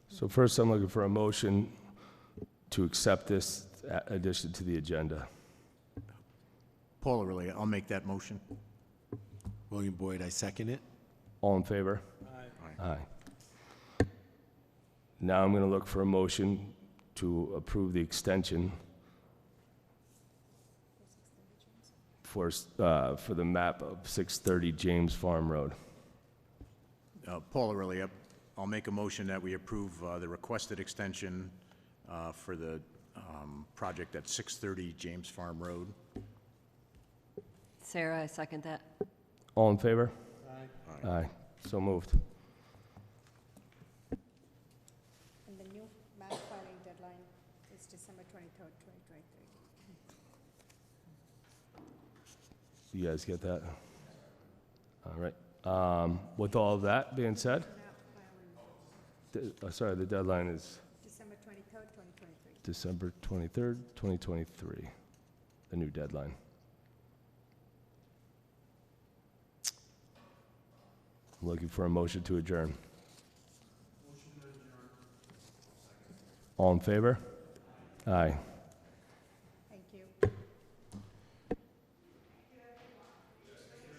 So first, I'm looking for a motion to accept this addition to the agenda. Paul Aurelia, I'll make that motion. William Boyd, I second it. All in favor? Aye. Aye. Now I'm going to look for a motion to approve the extension for the map of 630 James Farm Road. Paul Aurelia, I'll make a motion that we approve the requested extension for the project at 630 James Farm Road. Sarah, I second that. All in favor? Aye. Aye. So moved. And the new map filing deadline is December 23rd, 2023. You guys get that? All right. With all of that being said, sorry, the deadline is December 23rd, 2023. December 23rd, 2023, the new deadline. I'm looking for a motion to adjourn. All in favor? Aye.